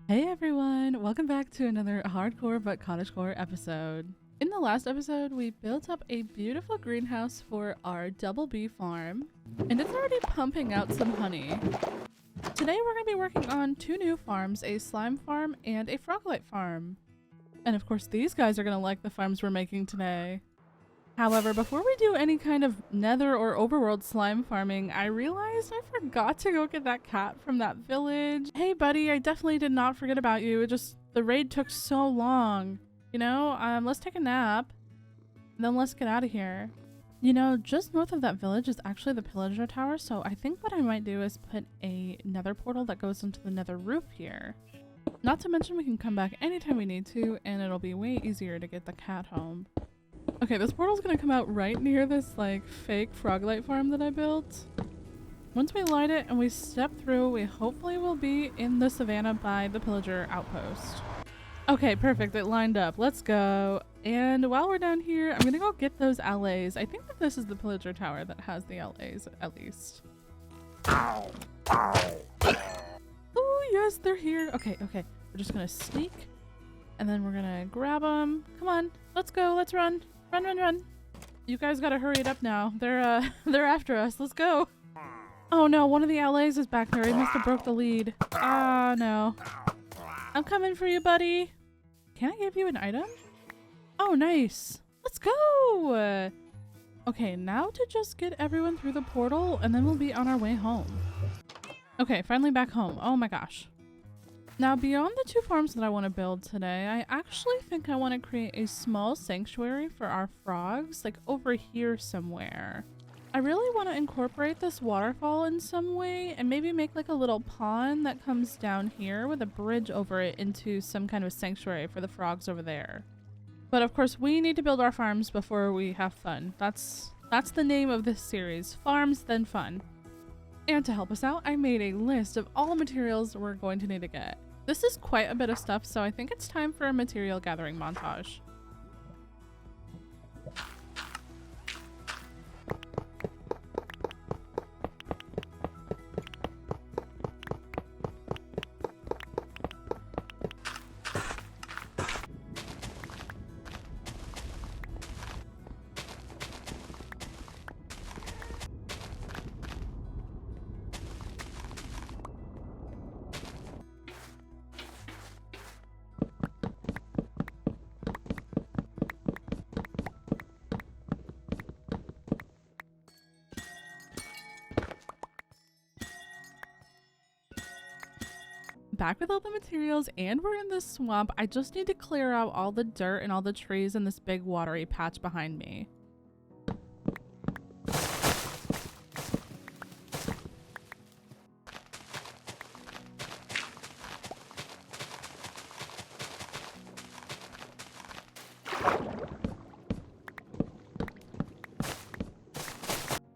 Hey everyone, welcome back to another hardcore but cottagecore episode. In the last episode, we built up a beautiful greenhouse for our double bee farm, and it's already pumping out some honey. Today we're going to be working on two new farms, a slime farm and a froglight farm. And of course these guys are going to like the farms we're making today. However, before we do any kind of nether or overworld slime farming, I realized I forgot to go get that cat from that village. Hey buddy, I definitely did not forget about you. It just, the raid took so long. You know, let's take a nap, and then let's get out of here. You know, just north of that village is actually the pillager tower, so I think what I might do is put a nether portal that goes into the nether roof here. Not to mention we can come back anytime we need to, and it'll be way easier to get the cat home. Okay, this portal's gonna come out right near this like fake froglight farm that I built. Once we light it and we step through, we hopefully will be in the savannah by the pillager outpost. Okay, perfect, it lined up. Let's go. And while we're down here, I'm gonna go get those LAs. I think that this is the pillager tower that has the LAs at least. Oh yes, they're here. Okay, we're just gonna sneak and then we're gonna grab them. Come on, let's go, let's run. Run. You guys gotta hurry it up now. They're after us. Let's go. Oh no, one of the LAs is back there. He must have broke the lead. Ah, no. I'm coming for you, buddy. Can I give you an item? Oh, nice. Let's go. Okay, now to just get everyone through the portal and then we'll be on our way home. Okay, finally back home. Oh my gosh. Now, beyond the two farms that I want to build today, I actually think I want to create a small sanctuary for our frogs, like over here somewhere. I really want to incorporate this waterfall in some way and maybe make like a little pond that comes down here with a bridge over it into some kind of sanctuary for the frogs over there. But of course, we need to build our farms before we have fun. That's the name of this series, Farms Then Fun. And to help us out, I made a list of all materials we're going to need to get. This is quite a bit of stuff, so I think it's time for a material gathering montage. Back with all the materials, and we're in this swamp. I just need to clear out all the dirt and all the trees in this big watery patch behind me.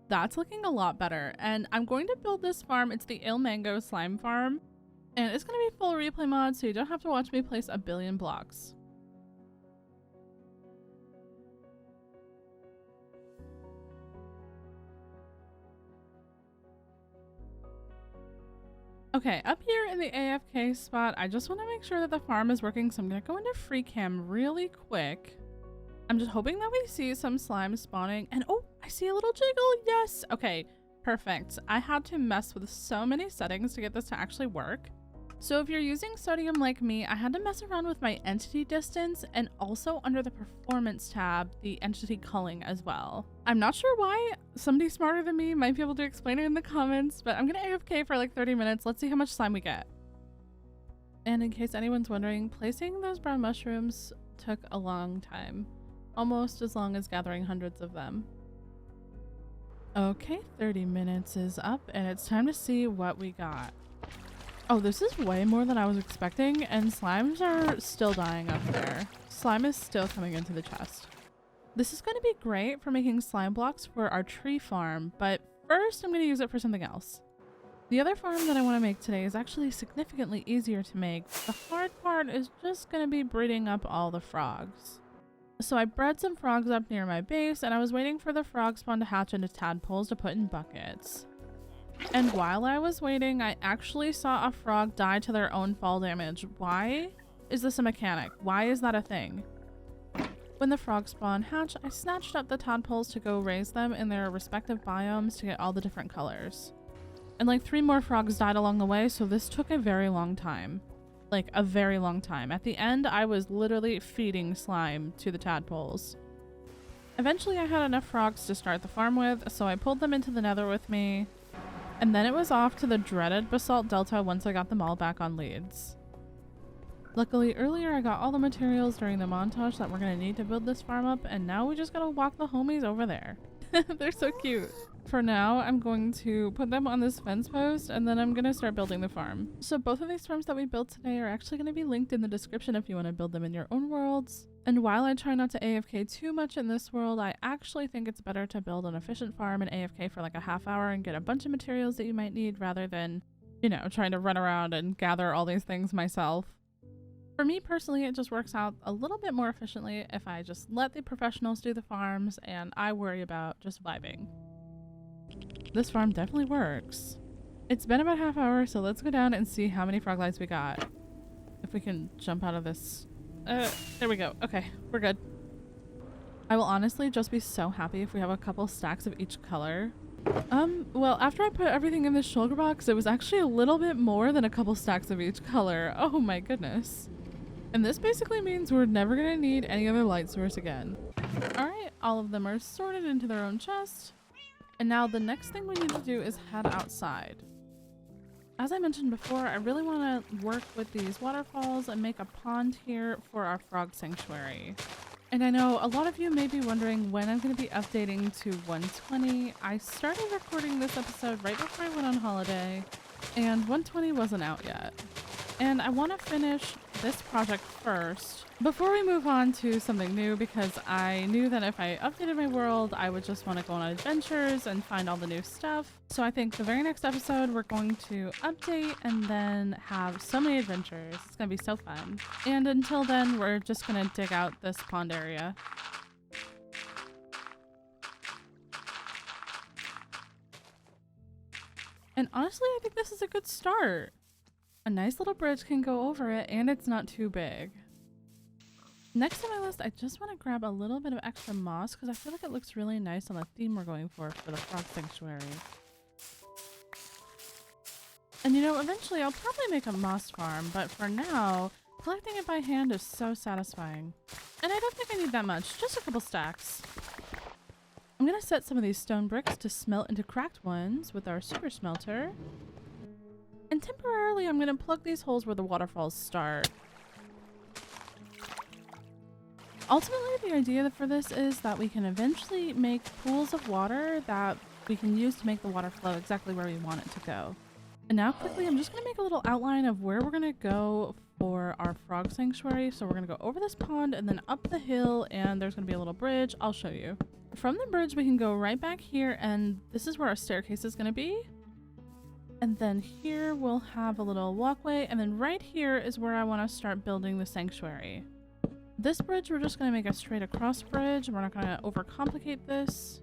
That's looking a lot better, and I'm going to build this farm. It's the Il Mango slime farm. And it's going to be full replay mod, so you don't have to watch me place a billion blocks. Okay, up here in the AFK spot, I just want to make sure that the farm is working, so I'm going to go into free cam really quick. I'm just hoping that we see some slime spawning, and oh, I see a little jiggle, yes! Okay, perfect. I had to mess with so many settings to get this to actually work. So if you're using Sodium like me, I had to mess around with my entity distance and also under the performance tab, the entity culling as well. I'm not sure why. Somebody smarter than me might be able to explain it in the comments, but I'm gonna AFK for like 30 minutes. Let's see how much slime we get. And in case anyone's wondering, placing those brown mushrooms took a long time. Almost as long as gathering hundreds of them. Okay, 30 minutes is up and it's time to see what we got. Oh, this is way more than I was expecting, and slimes are still dying up there. Slime is still coming into the chest. This is going to be great for making slime blocks for our tree farm, but first I'm going to use it for something else. The other farm that I want to make today is actually significantly easier to make. The hard part is just going to be breeding up all the frogs. So I bred some frogs up near my base, and I was waiting for the frog spawn to hatch into tadpoles to put in buckets. And while I was waiting, I actually saw a frog die to their own fall damage. Why is this a mechanic? Why is that a thing? When the frogs spawn hatch, I snatched up the tadpoles to go raise them in their respective biomes to get all the different colors. And like 3 more frogs died along the way, so this took a very long time. Like a very long time. At the end, I was literally feeding slime to the tadpoles. Eventually, I had enough frogs to start the farm with, so I pulled them into the nether with me. And then it was off to the dreaded Basalt Delta once I got them all back on leads. Luckily, earlier I got all the materials during the montage that we're gonna need to build this farm up, and now we just gotta walk the homies over there. They're so cute. For now, I'm going to put them on this fence post, and then I'm gonna start building the farm. So both of these farms that we built today are actually gonna be linked in the description if you want to build them in your own worlds. And while I try not to AFK too much in this world, I actually think it's better to build an efficient farm and AFK for like a half hour and get a bunch of materials that you might need rather than, you know, trying to run around and gather all these things myself. For me personally, it just works out a little bit more efficiently if I just let the professionals do the farms and I worry about just vibing. This farm definitely works. It's been about half hour, so let's go down and see how many froglights we got. If we can jump out of this. There we go. Okay, we're good. I will honestly just be so happy if we have a couple stacks of each color. Well, after I put everything in this shulker box, it was actually a little bit more than a couple stacks of each color. Oh my goodness. And this basically means we're never gonna need any other light source again. Alright, all of them are sorted into their own chest. And now the next thing we need to do is head outside. As I mentioned before, I really want to work with these waterfalls and make a pond here for our frog sanctuary. And I know a lot of you may be wondering when I'm going to be updating to 120. I started recording this episode right before I went on holiday, and 120 wasn't out yet. And I want to finish this project first before we move on to something new, because I knew that if I updated my world, I would just want to go on adventures and find all the new stuff. So I think the very next episode, we're going to update and then have so many adventures. It's going to be so fun. And until then, we're just going to dig out this pond area. And honestly, I think this is a good start. A nice little bridge can go over it, and it's not too big. Next on my list, I just want to grab a little bit of extra moss because I feel like it looks really nice on the theme we're going for the frog sanctuary. And you know, eventually I'll probably make a moss farm, but for now, collecting it by hand is so satisfying. And I don't think I need that much, just a couple stacks. I'm going to set some of these stone bricks to smelt into cracked ones with our super smelter. And temporarily, I'm going to plug these holes where the waterfalls start. Ultimately, the idea for this is that we can eventually make pools of water that we can use to make the water flow exactly where we want it to go. And now quickly, I'm just going to make a little outline of where we're going to go for our frog sanctuary. So we're going to go over this pond and then up the hill, and there's going to be a little bridge. I'll show you. From the bridge, we can go right back here, and this is where our staircase is going to be. And then here we'll have a little walkway, and then right here is where I want to start building the sanctuary. This bridge, we're just going to make a straight across bridge. We're not going to overcomplicate this.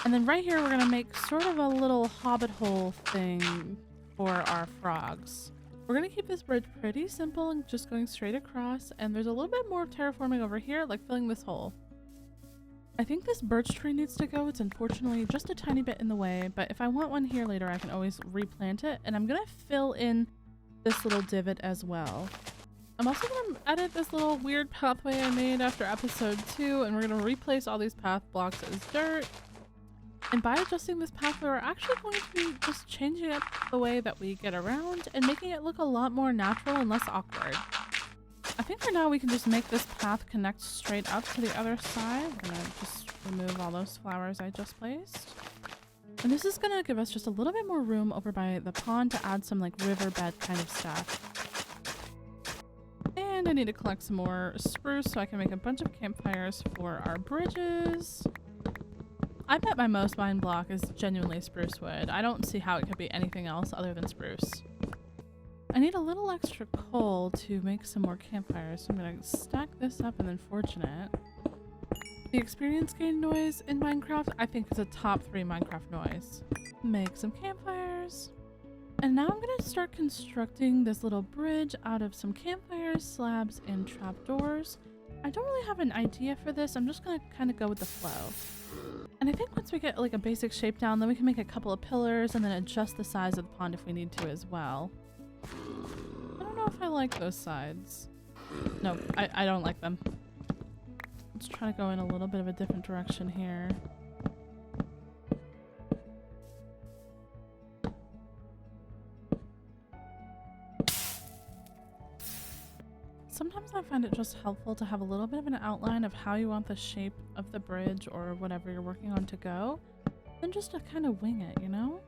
And then right here, we're going to make sort of a little hobbit hole thing for our frogs. We're going to keep this bridge pretty simple and just going straight across. And there's a little bit more terraforming over here, like filling this hole. I think this birch tree needs to go. It's unfortunately just a tiny bit in the way, but if I want one here later, I can always replant it. And I'm going to fill in this little divot as well. I'm also going to edit this little weird pathway I made after episode 2, and we're going to replace all these path blocks as dirt. And by adjusting this pathway, we're actually going to be just changing up the way that we get around and making it look a lot more natural and less awkward. I think for now we can just make this path connect straight up to the other side. I'm going to just remove all those flowers I just placed. And this is going to give us just a little bit more room over by the pond to add some like riverbed kind of stuff. And I need to collect some more spruce so I can make a bunch of campfires for our bridges. I bet my most mined block is genuinely spruce wood. I don't see how it could be anything else other than spruce. I need a little extra coal to make some more campfires, so I'm going to stack this up and then fortunate. The experience gain noise in Minecraft, I think, is a top 3 Minecraft noise. Make some campfires. campfires. And now I'm gonna start constructing this little bridge out of some campfires, slabs, and trapdoors. I don't really have an idea for this. I'm just gonna kind of go with the flow. And I think once we get like a basic shape down, then we can make a couple of pillars and then adjust the size of the pond if we need to as well. I don't know if I like those sides. No, I don't like them. Let's try to go in a little bit of a different direction here. Sometimes I find it just helpful to have a little bit of an outline of how you want the shape of the bridge or whatever you're working on to go, then just to kind of wing it, you know?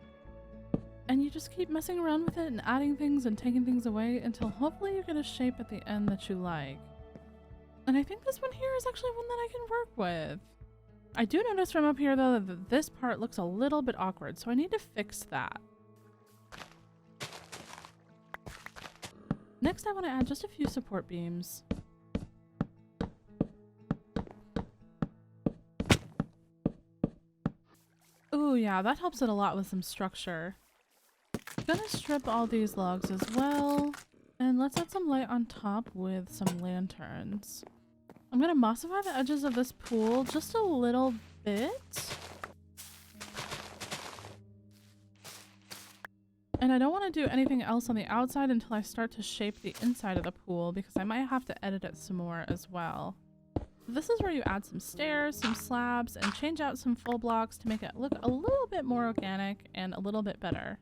And you just keep messing around with it and adding things and taking things away until hopefully you get a shape at the end that you like. And I think this one here is actually one that I can work with. I do notice from up here though that this part looks a little bit awkward, so I need to fix that. Next I want to add just a few support beams. Ooh yeah, that helps it a lot with some structure. I'm gonna strip all these logs as well, and let's add some light on top with some lanterns. I'm gonna mossify the edges of this pool just a little bit. And I don't want to do anything else on the outside until I start to shape the inside of the pool because I might have to edit it some more as well. This is where you add some stairs, some slabs, and change out some full blocks to make it look a little bit more organic and a little bit better.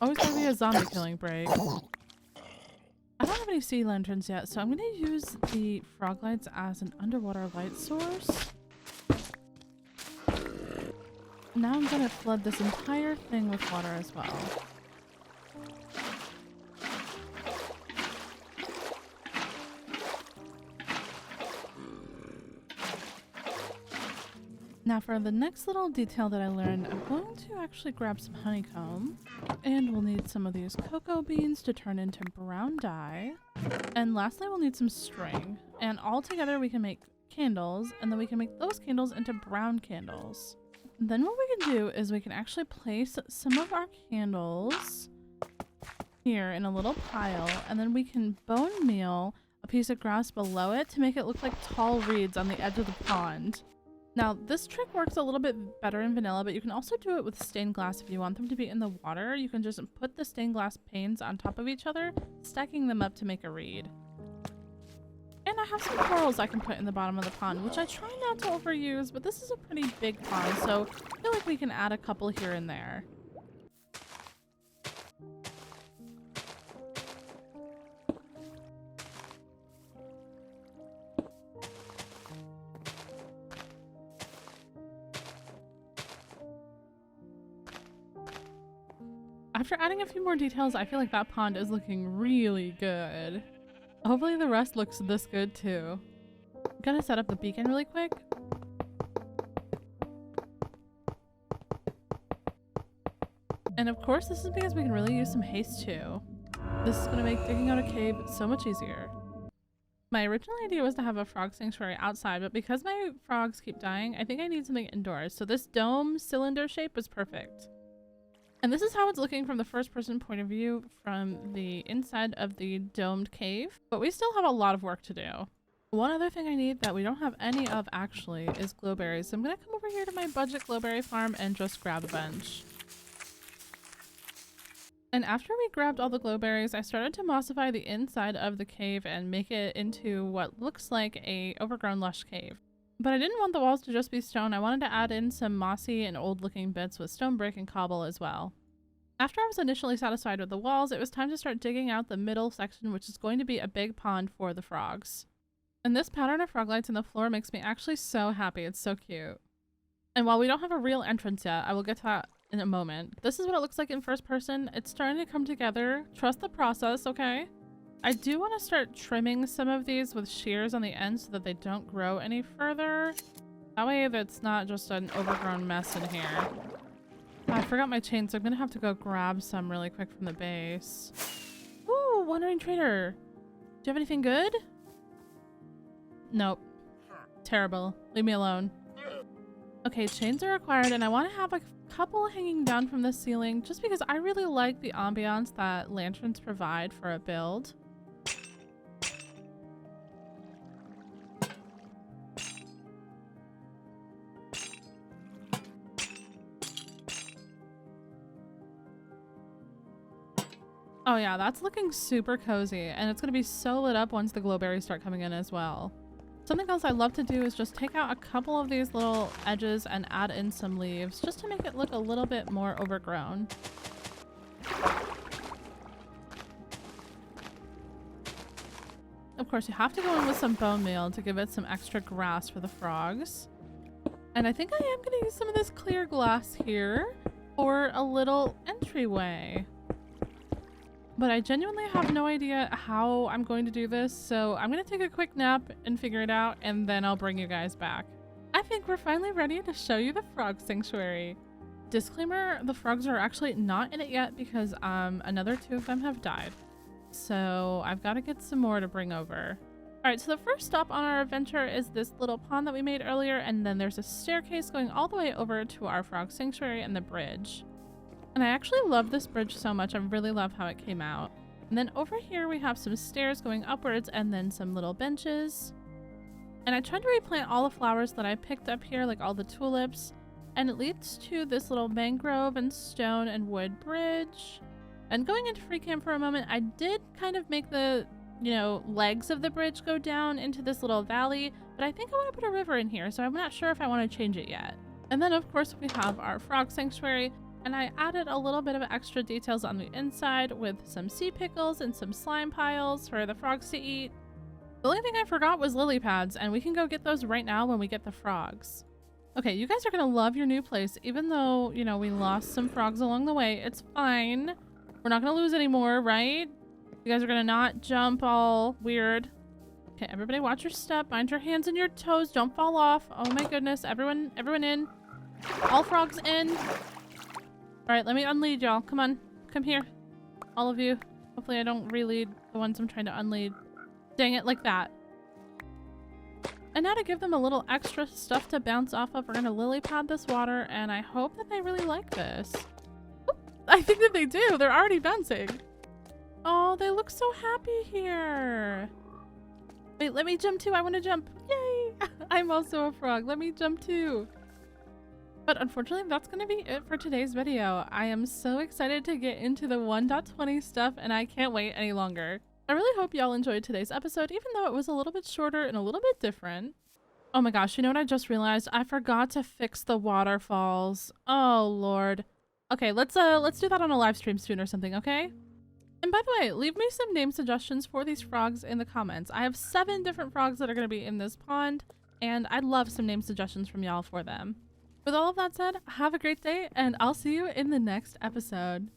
Always gonna be a zombie killing break. I don't have any sea lanterns yet, so I'm gonna use the froglights as an underwater light source. Now I'm gonna flood this entire thing with water as well. Now for the next little detail that I learned, I'm going to actually grab some honeycomb, and we'll need some of these cocoa beans to turn into brown dye. And lastly, we'll need some string. And all together we can make candles, and then we can make those candles into brown candles. Then what we can do is we can actually place some of our candles here in a little pile, and then we can bone meal a piece of grass below it to make it look like tall reeds on the edge of the pond. Now this trick works a little bit better in vanilla, but you can also do it with stained glass if you want them to be in the water. You can just put the stained glass panes on top of each other, stacking them up to make a reed. And I have some corals I can put in the bottom of the pond, which I try not to overuse, but this is a pretty big pond, so I feel like we can add a couple here and there. After adding a few more details, I feel like that pond is looking really good. Hopefully the rest looks this good too. I'm gonna set up the beacon really quick. And of course this is because we can really use some haste too. This is gonna make digging out a cave so much easier. My original idea was to have a frog sanctuary outside, but because my frogs keep dying, I think I need something indoors. So this dome cylinder shape was perfect. And this is how it's looking from the first person point of view from the inside of the domed cave, but we still have a lot of work to do. One other thing I need that we don't have any of actually is glowberries. So I'm gonna come over here to my budget glowberry farm and just grab a bunch. And after we grabbed all the glowberries, I started to mossify the inside of the cave and make it into what looks like a overgrown lush cave. But I didn't want the walls to just be stone. I wanted to add in some mossy and old looking bits with stone brick and cobble as well. After I was initially satisfied with the walls, it was time to start digging out the middle section, which is going to be a big pond for the frogs. And this pattern of froglights in the floor makes me actually so happy. It's so cute. And while we don't have a real entrance yet, I will get to that in a moment. This is what it looks like in first person. It's starting to come together. Trust the process, okay? I do want to start trimming some of these with shears on the end so that they don't grow any further. That way that's not just an overgrown mess in here. Oh, I forgot my chain, so I'm gonna have to go grab some really quick from the base. Ooh, wandering trader. Do you have anything good? Nope. Terrible. Leave me alone. Okay, chains are required, and I want to have like couple hanging down from the ceiling just because I really like the ambiance that lanterns provide for a build. Oh yeah, that's looking super cozy, and it's gonna be so lit up once the glowberries start coming in as well. Something else I love to do is just take out a couple of these little edges and add in some leaves just to make it look a little bit more overgrown. Of course, you have to go in with some bone meal to give it some extra grass for the frogs. And I think I am gonna use some of this clear glass here for a little entryway. But I genuinely have no idea how I'm going to do this, so I'm going to take a quick nap and figure it out, and then I'll bring you guys back. I think we're finally ready to show you the frog sanctuary. Disclaimer, the frogs are actually not in it yet because another 2 of them have died. So I've got to get some more to bring over. Alright, so the first stop on our adventure is this little pond that we made earlier, and then there's a staircase going all the way over to our frog sanctuary and the bridge. And I actually love this bridge so much. I really love how it came out. And then over here we have some stairs going upwards and then some little benches. And I tried to replant all the flowers that I picked up here, like all the tulips. And it leads to this little mangrove and stone and wood bridge. And going into free cam for a moment, I did kind of make the, legs of the bridge go down into this little valley. But I think I want to put a river in here, so I'm not sure if I want to change it yet. And then of course we have our frog sanctuary. And I added a little bit of extra details on the inside with some sea pickles and some slime piles for the frogs to eat. The only thing I forgot was lily pads, and we can go get those right now when we get the frogs. Okay, you guys are gonna love your new place, even though, we lost some frogs along the way. It's fine. We're not gonna lose any more, right? You guys are gonna not jump all weird. Okay, everybody watch your step. Mind your hands and your toes. Don't fall off. Oh my goodness. Everyone in. All frogs in. Alright, let me unlead y'all. Come on. Come here. All of you. Hopefully I don't relead the ones I'm trying to unlead. Dang it, like that. And now to give them a little extra stuff to bounce off of, we're gonna lily pad this water, and I hope that they really like this. Oop, I think that they do. They're already bouncing. Oh, they look so happy here. Wait, let me jump too. I want to jump. Yay! I'm also a frog. Let me jump too. But unfortunately, that's going to be it for today's video. I am so excited to get into the 1.20 stuff, and I can't wait any longer. I really hope y'all enjoyed today's episode, even though it was a little bit shorter and a little bit different. Oh my gosh, you know what I just realized? I forgot to fix the waterfalls. Oh Lord. Okay, let's do that on a live stream soon or something, okay? And by the way, leave me some name suggestions for these frogs in the comments. I have 7 different frogs that are going to be in this pond, and I'd love some name suggestions from y'all for them. With all of that said, have a great day, and I'll see you in the next episode.